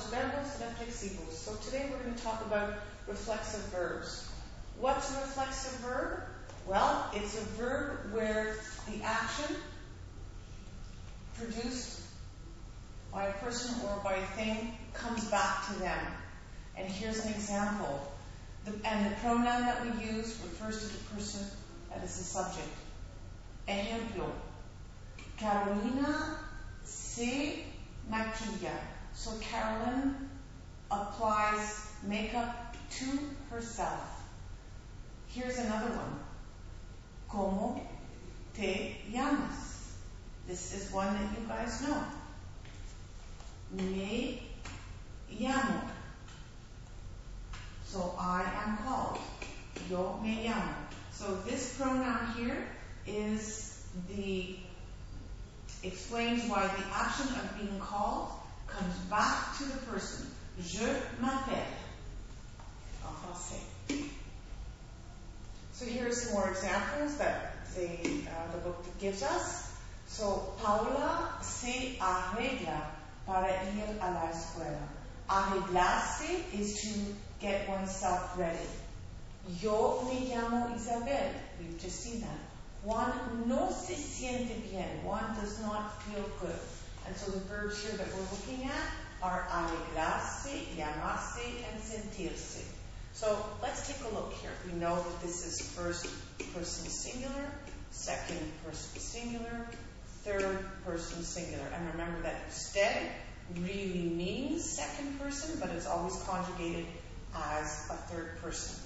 verbos reflexivos. So today we're going to talk about reflexive verbs. What's a reflexive verb? Well, it's a verb where the action produced by a person or by a thing comes back to them. And here's an example. The pronoun that we use refers to the person that is the subject. Ejemplo, Carolina se maquilla. So Carolyn applies makeup to herself. Here's another one. ¿Cómo te llamas? This is one that you guys know. Me llamo. So I am called. Yo me llamo. So this pronoun here explains why the action of being called comes back to the person. Je m'appelle. En français. So here are some more examples that the book gives us. So Paula se arregla para ir a la escuela. Arreglarse is to get oneself ready. Yo me llamo Isabel. We've just seen that. Juan no se siente bien. Juan does not feel good. And so the verbs here that we're looking at are arreglarse, llamarse, and sentirse. So let's take a look here. We know that this is first person singular, second person singular, third person singular. And remember that usted really means second person, but it's always conjugated as a third person.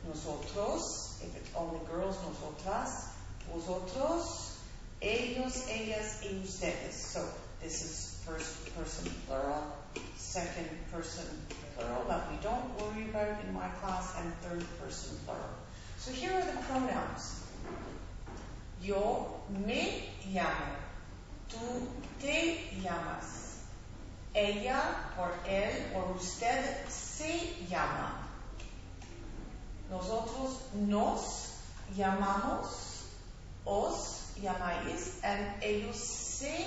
Nosotros, if it's only girls, nosotras, vosotros, ellos, ellas, y ustedes. So this is first person plural, second person plural that we don't worry about in my class, and third person plural. So here are the pronouns. Yo me llamo. Tú te llamas. Ella or él or usted se llama. Nosotros nos llamamos, os llamáis, and ellos se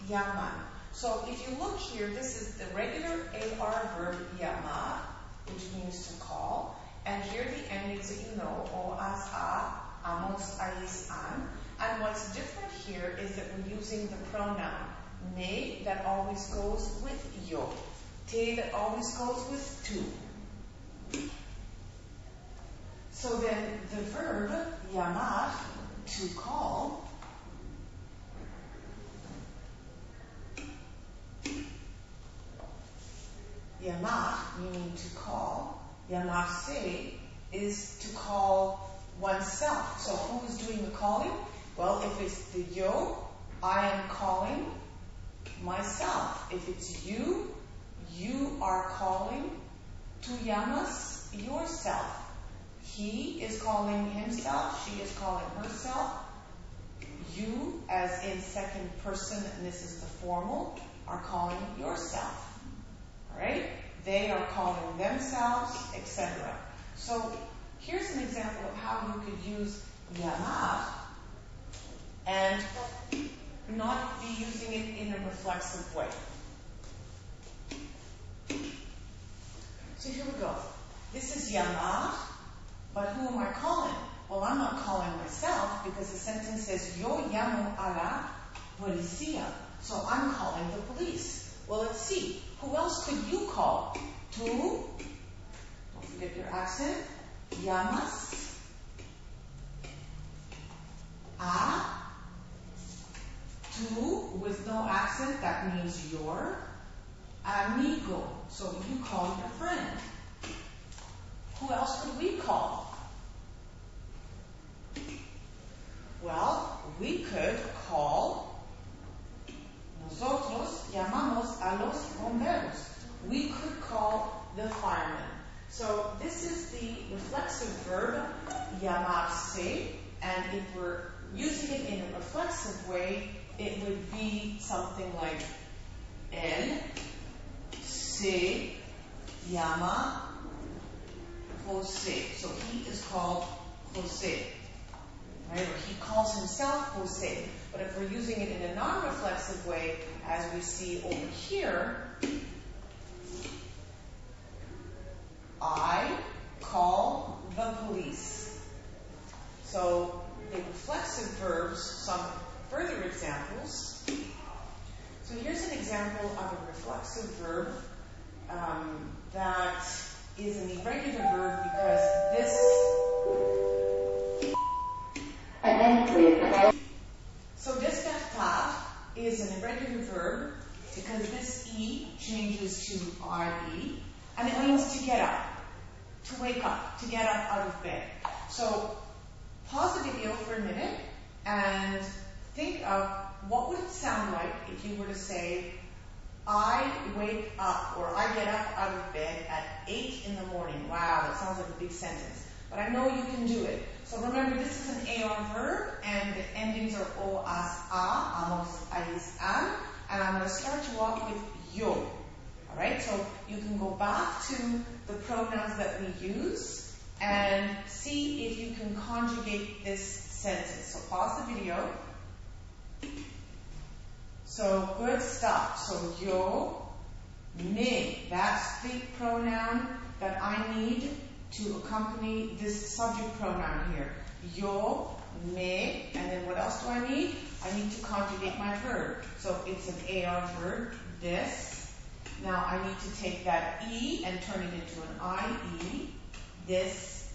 llaman. So if you look here, this is the regular AR verb llamar, which means to call, and here are the endings that you know, o, as, a, amos, ais, an. And what's different here is that we're using the pronoun me that always goes with yo, te that always goes with tu. So then the verb llamar, to call, llamar meaning to call, llamarse is to call oneself. So who is doing the calling? Well, if it's the yo, I am calling myself. If it's you, you are calling tu llamas yourself. He is calling himself, she is calling herself. You, as in second person, and this is the formal, are calling yourself. Alright? They are calling themselves, etc. So here's an example of how you could use llamar and not be using it in a reflexive way. So here we go. This is llamar, but who am I calling? Well, I'm not calling myself because the sentence says yo llamo a la policía. So I'm calling the police. Well, let's see. Who else could you call? Tú, don't forget your accent, llamas a, tú with no accent, that means your, amigo. So you call your friend. Who else could we call? Well, we could call, nosotros llamamos a los bomberos. We could call the firemen. So this is the reflexive verb, llamarse, and if we're using it in a reflexive way, it would be something like él se llama Jose. So he is called Jose. Right? Or he calls himself Jose. But if we're using it in a non-reflexive way, as we see over here, I call the police. So the reflexive verbs, some further examples. So here's an example of a reflexive verb that is an irregular verb because this. So despertar is an irregular verb because this E changes to IE, and it means to get up, to wake up, to get up out of bed. So pause the video for a minute and think of what would it sound like if you were to say, I wake up, or I get up out of bed at 8 in the morning. Wow, that sounds like a big sentence. But I know you can do it. So remember, this is an AR verb, and the endings are O, as, a, amos, ais, an, and I'm going to start you off with yo. Alright, so you can go back to the pronouns that we use and see if you can conjugate this sentence. So pause the video. So good stuff. So yo, me, that's the pronoun that I need to accompany this subject pronoun here. Yo, me, and then what else do I need? I need to conjugate my verb. So it's an AR verb, this. Now I need to take that E and turn it into an IE, this,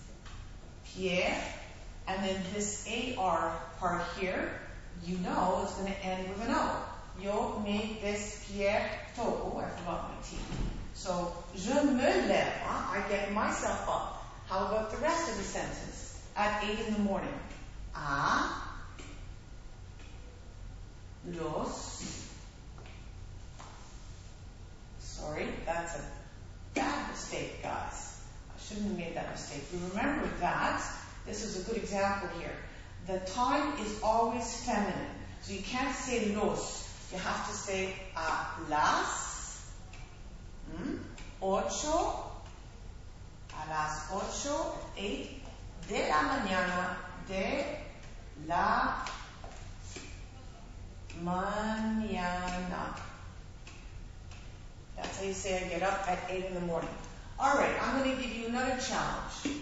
Pierre, and then this AR part here, you know it's going to end with an O. Yo, me, this, Pierre, to. Oh, I forgot my T. So, je me lève, I get myself up. How about the rest of the sentence? At 8 in the morning. A los. Sorry, that's a bad mistake, guys. I shouldn't have made that mistake. Remember that. This is a good example here. The time is always feminine. So you can't say los. You have to say a las 8 de la mañana, de la mañana. That's how you say I get up at 8 in the morning. All right, I'm going to give you another challenge.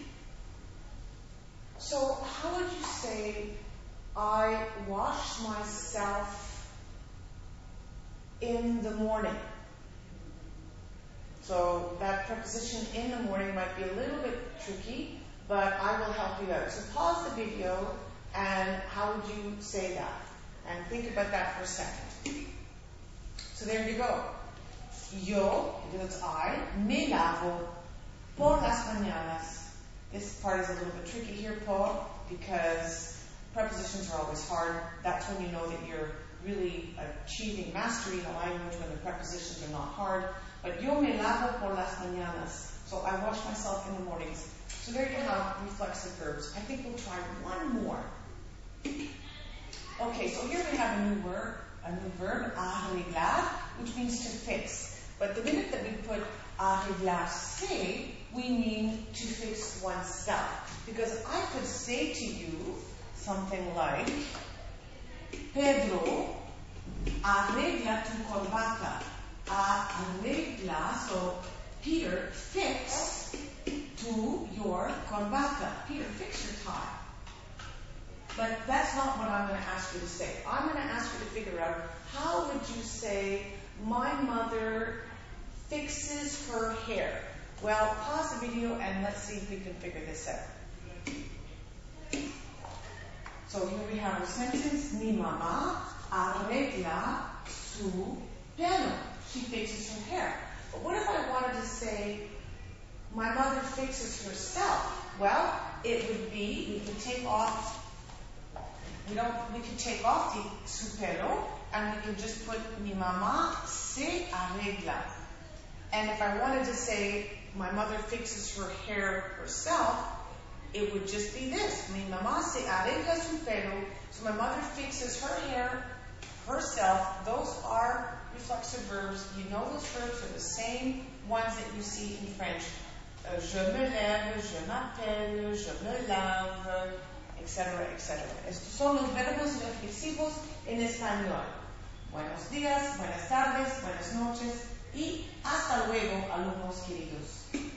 So how would you say I wash myself in the morning? So that preposition in the morning might be a little bit tricky, but I will help you out. So pause the video and how would you say that? And think about that for a second. So there you go. Yo, because it's I, me lavo por las mañanas. This part is a little bit tricky here, por, because prepositions are always hard. That's when you know that you're really achieving mastery in a language, when the prepositions are not hard. But yo me lavo por las mañanas. So I wash myself in the mornings. So there you have reflexive verbs. I think we'll try one more. Okay, so here we have a new verb, arreglar, which means to fix. But the minute that we put arreglarse, we mean to fix oneself. Because I could say to you something like, Pedro, arregla tu corbata. Arregla, so Peter, fix to your corbata. Peter, fix your tie. But that's not what I'm going to ask you to say. I'm going to ask you to figure out, how would you say, my mother fixes her hair? Well, pause the video and let's see if we can figure this out. So here we have a sentence, mi mamá arregla su pelo. She fixes her hair. But what if I wanted to say, my mother fixes herself? Well, it would be, we could take off the su pelo and we could just put mi mamá se arregla. And if I wanted to say my mother fixes her hair herself, it would just be this. Mi mamá se arregla su pelo. So my mother fixes her hair herself. Those are reflexive verbs. You know those verbs are the same ones that you see in French. Je me lève, je m'appelle, je me lave, etc., etc. Estos son los verbos reflexivos en español. Buenos días, buenas tardes, buenas noches y hasta luego alumnos queridos.